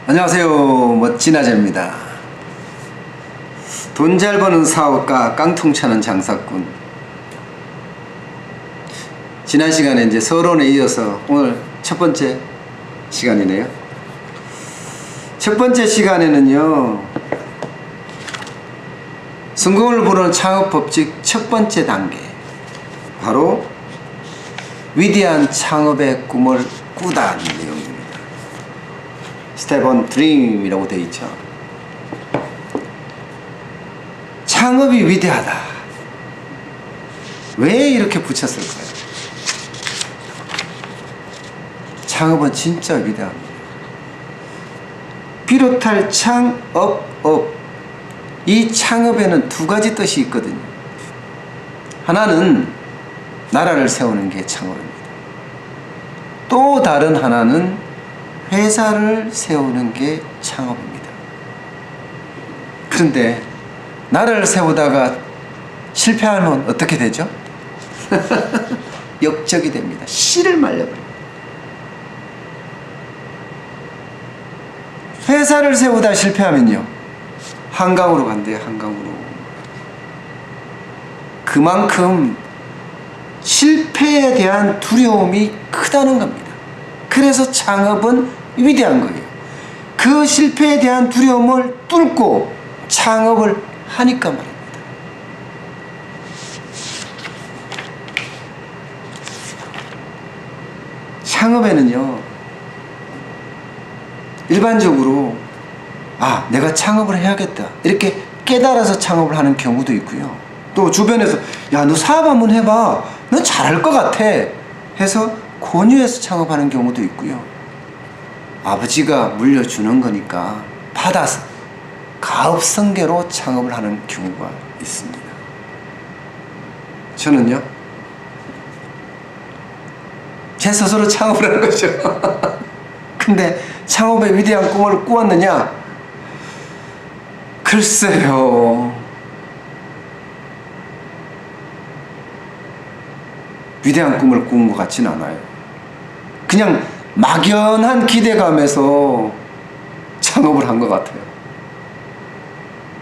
안녕하세요. 멋진 아재입니다. 돈 잘 버는 사업가, 깡통 차는 장사꾼. 지난 시간에 이제 서론에 이어서 오늘 첫 번째 시간이네요. 첫 번째 시간에는요, 성공을 부르는 창업 법칙 첫 번째 단계, 바로 위대한 창업의 꿈을 꾸다는 내용입니다. 스텝 온 드림이라고 되어 있죠. 창업이 위대하다. 왜 이렇게 붙였을까요? 창업은 진짜 위대합니다. 비롯할 창업. 이 창업에는 두 가지 뜻이 있거든요. 하나는 나라를 세우는 게 창업입니다. 또 다른 하나는 회사를 세우는 게 창업입니다. 그런데 나라를 세우다가 실패하면 어떻게 되죠? 역적이 됩니다. 씨를 말려버립니다. 회사를 세우다 실패하면요, 한강으로 간대요. 한강으로. 그만큼 실패에 대한 두려움이 크다는 겁니다. 그래서 창업은 위대한 거예요. 그 실패에 대한 두려움을 뚫고 창업을 하니까 말입니다. 창업에는요, 일반적으로 내가 창업을 해야겠다 이렇게 깨달아서 창업을 하는 경우도 있고요. 또 주변에서 야, 너 사업 한번 해봐, 너 잘할 것 같아 해서 권유해서 창업하는 경우도 있고요. 아버지가 물려주는 거니까 받아서 가업성계로 창업을 하는 경우가 있습니다. 저는요, 제 스스로 창업을 하는 거죠. 근데 창업의 위대한 꿈을 꾸었느냐? 글쎄요, 위대한 꿈을 꾸은 것 같지는 않아요. 그냥 막연한 기대감에서 창업을 한 것 같아요.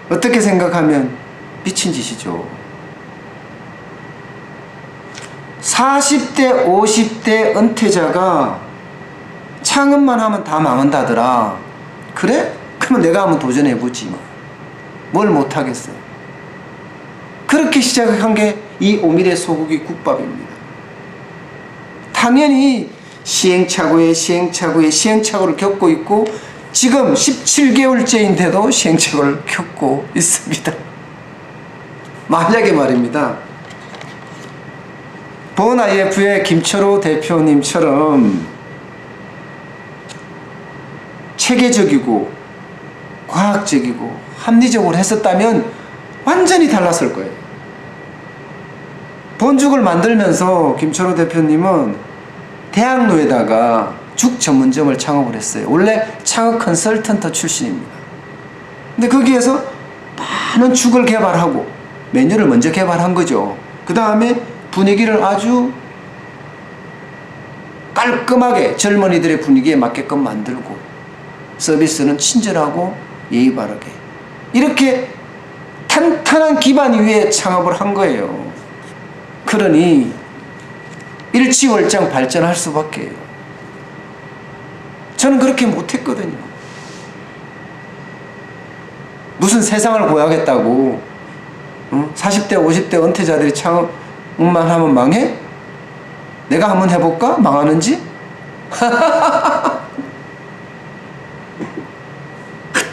어떻게 생각하면 미친 짓이죠. 40대 50대 은퇴자가 창업만 하면 다 망한다더라. 그래? 그러면 내가 한번 도전해보지 뭐. 뭘 못하겠어요. 그렇게 시작한 게 이 오미래 소고기 국밥입니다. 당연히 시행착오에 시행착오를 겪고 있고, 지금 17개월째인데도 시행착오를 겪고 있습니다. 만약에 말입니다, 본 IF의 김철호 대표님처럼 체계적이고 과학적이고 합리적으로 했었다면 완전히 달랐을 거예요. 본죽을 만들면서 김철호 대표님은 대학로에다가 죽 전문점을 창업을 했어요. 원래 창업 컨설턴트 출신입니다. 근데 거기에서 많은 죽을 개발하고 메뉴를 먼저 개발한 거죠. 그 다음에 분위기를 아주 깔끔하게 젊은이들의 분위기에 맞게끔 만들고, 서비스는 친절하고 예의 바르게, 이렇게 탄탄한 기반 위에 창업을 한 거예요. 그러니 일취월장 발전할 수밖에. 저는 그렇게 못했거든요. 무슨 세상을 구하겠다고 40대 50대 은퇴자들이 창업만 하면 망해? 내가 한번 해볼까? 망하는지?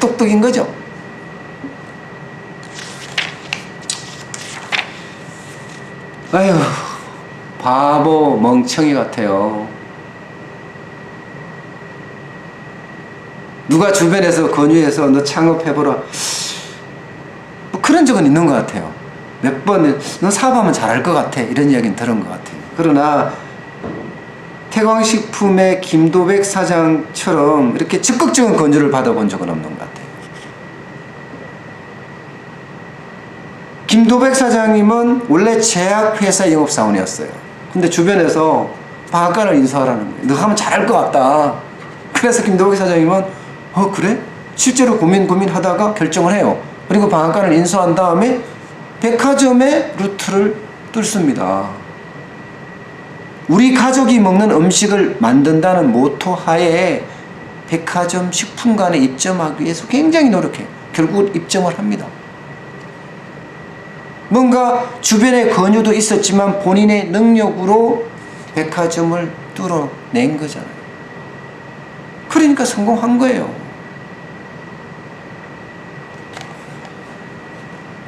똑똑인 거죠. 아휴, 바보 멍청이 같아요. 누가 주변에서 권유해서 너 창업해보라, 뭐 그런 적은 있는 것 같아요. 몇 번 너 사업하면 잘할 것 같아 이런 이야기는 들은 것 같아요. 그러나 태광식품의 김도백 사장처럼 이렇게 적극적인 권유를 받아본 적은 없는 것 같아요. 김도백 사장님은 원래 제약회사 영업사원이었어요. 근데 주변에서 방앗간을 인수하라는 거예요. 너 하면 잘할 것 같다. 그래서 김도백 사장님은 그래? 실제로 고민하다가 결정을 해요. 그리고 방앗간을 인수한 다음에 백화점의 루트를 뚫습니다. 우리 가족이 먹는 음식을 만든다는 모토 하에 백화점 식품관에 입점하기 위해서 굉장히 노력해요. 결국 입점을 합니다. 뭔가 주변의 권유도 있었지만 본인의 능력으로 백화점을 뚫어낸 거잖아요. 그러니까 성공한 거예요.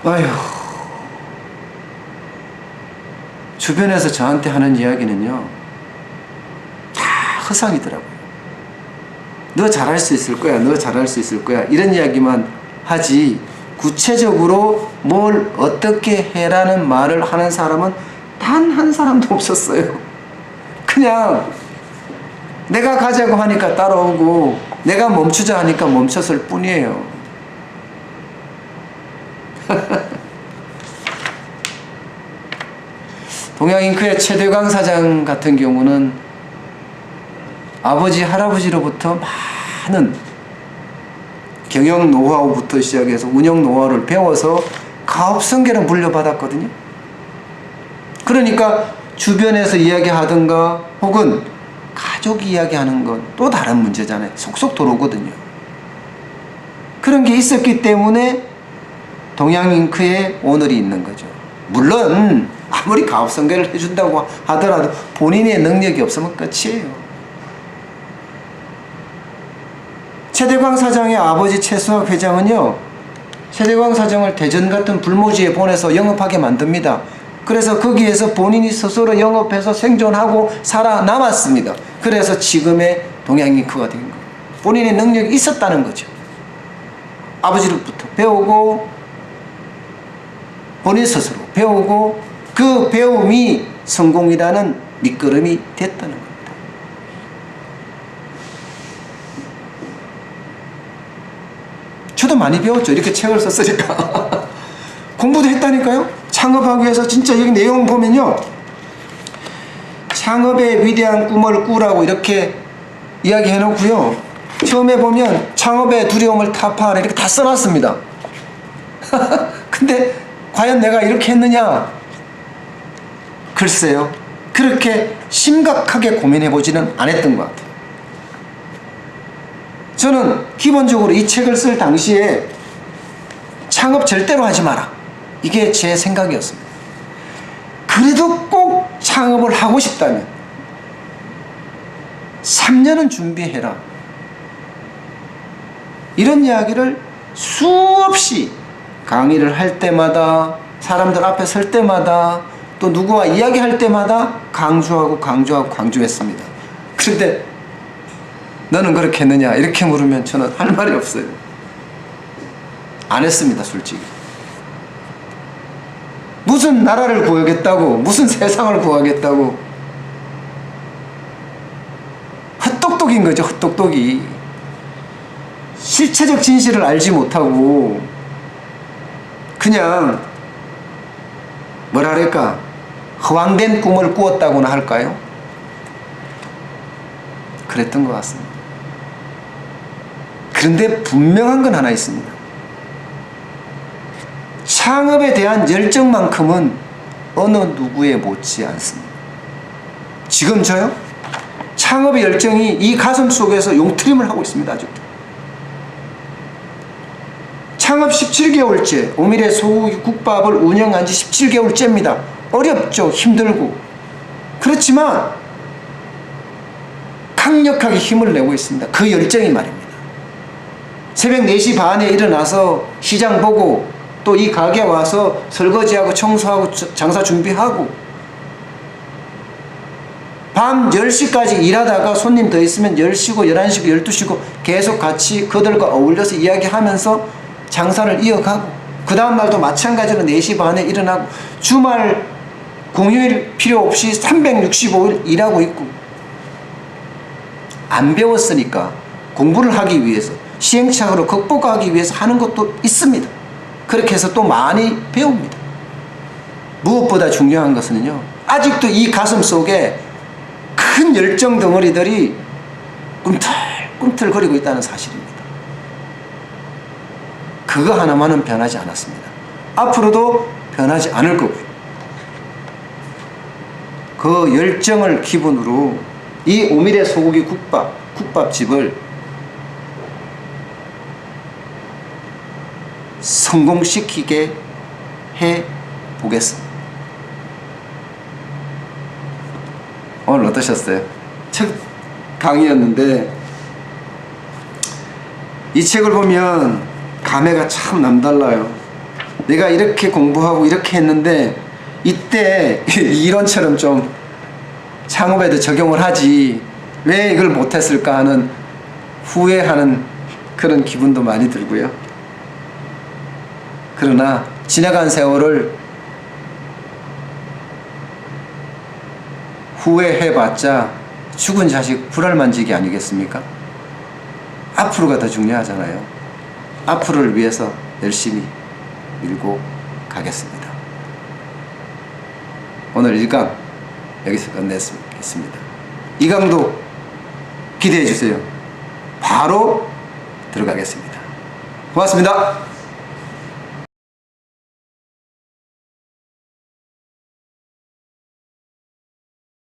아휴, 주변에서 저한테 하는 이야기는요, 다 허상이더라고요. 너 잘할 수 있을 거야, 너 잘할 수 있을 거야, 이런 이야기만 하지 구체적으로 뭘 어떻게 해라는 말을 하는 사람은 단 한 사람도 없었어요. 그냥 내가 가자고 하니까 따라오고 내가 멈추자 하니까 멈췄을 뿐이에요. 동양잉크의 최대광 사장 같은 경우는 아버지 할아버지로부터 많은 경영 노하우부터 시작해서 운영 노하우를 배워서 가업 성계를 물려받았거든요. 그러니까 주변에서 이야기하든가 혹은 가족이 이야기하는 건 또 다른 문제잖아요. 속속 들어오거든요. 그런 게 있었기 때문에 동양잉크의 오늘이 있는 거죠. 물론 아무리 가업 성계를 해준다고 하더라도 본인의 능력이 없으면 끝이에요. 최대광 사장의 아버지 최수학 회장은요, 최대광 사장을 대전 같은 불모지에 보내서 영업하게 만듭니다. 그래서 거기에서 본인이 스스로 영업해서 생존하고 살아남았습니다. 그래서 지금의 동양잉크가 된 거예요. 본인의 능력이 있었다는 거죠. 아버지로부터 배우고 본인 스스로 배우고 그 배움이 성공이라는 밑거름이 됐다는 겁니다. 저도 많이 배웠죠. 이렇게 책을 썼으니까. 공부도 했다니까요. 창업하기 위해서 진짜 여기 내용 보면요, 창업의 위대한 꿈을 꾸라고 이렇게 이야기해 놓고요, 처음에 보면 창업의 두려움을 타파하라 이렇게 다 써놨습니다. 근데 과연 내가 이렇게 했느냐? 글쎄요, 그렇게 심각하게 고민해보지는 않았던 것 같아요. 저는 기본적으로 이 책을 쓸 당시에 창업 절대로 하지 마라, 이게 제 생각이었습니다. 그래도 꼭 창업을 하고 싶다면 3년은 준비해라, 이런 이야기를 수없이 강의를 할 때마다, 사람들 앞에 설 때마다, 또 누구와 이야기할 때마다 강조했습니다. 그런데 너는 그렇게 했느냐 이렇게 물으면 저는 할 말이 없어요. 안 했습니다, 솔직히. 무슨 나라를 구하겠다고, 무슨 세상을 구하겠다고. 헛똑똑인 거죠, 헛똑똑이. 실체적 진실을 알지 못하고 그냥 뭐랄까 허황된 꿈을 꾸었다고나 할까요? 그랬던 것 같습니다. 그런데 분명한 건 하나 있습니다. 창업에 대한 열정만큼은 어느 누구에 못지 않습니다. 지금 저요? 창업의 열정이 이 가슴 속에서 용트림을 하고 있습니다. 아직도. 창업 17개월째, 오밀의 소고기 국밥을 운영한 지 17개월째입니다. 어렵죠. 힘들고. 그렇지만 강력하게 힘을 내고 있습니다. 그 열정이 말입니다. 새벽 4시 반에 일어나서 시장 보고 또 이 가게 와서 설거지하고 청소하고 장사 준비하고 밤 10시까지 일하다가 손님 더 있으면 10시고 11시고 12시고 계속 같이 그들과 어울려서 이야기하면서 장사를 이어가고, 그 다음날도 마찬가지로 4시 반에 일어나고 주말 공휴일 필요 없이 365일 일하고 있고, 안 배웠으니까 공부를 하기 위해서 시행착오를 극복하기 위해서 하는 것도 있습니다. 그렇게 해서 또 많이 배웁니다. 무엇보다 중요한 것은요, 아직도 이 가슴 속에 큰 열정 덩어리들이 꿈틀꿈틀거리고 있다는 사실입니다. 그거 하나만은 변하지 않았습니다. 앞으로도 변하지 않을 거고요. 그 열정을 기본으로 이 오미래 소고기 국밥집을 성공시키게 해 보겠습니다. 오늘 어떠셨어요? 첫 강의였는데 이 책을 보면 감회가 참 남달라요. 내가 이렇게 공부하고 이렇게 했는데 이때 이론처럼 좀 창업에도 적용을 하지 왜 이걸 못했을까 하는 후회하는 그런 기분도 많이 들고요. 그러나 지나간 세월을 후회해봤자 죽은 자식 불알만지기 아니겠습니까? 앞으로가 더 중요하잖아요. 앞으로를 위해서 열심히 밀고 가겠습니다. 오늘 1강 여기서 끝냈습니다. 2강도 기대해 주세요. 바로 들어가겠습니다. 고맙습니다.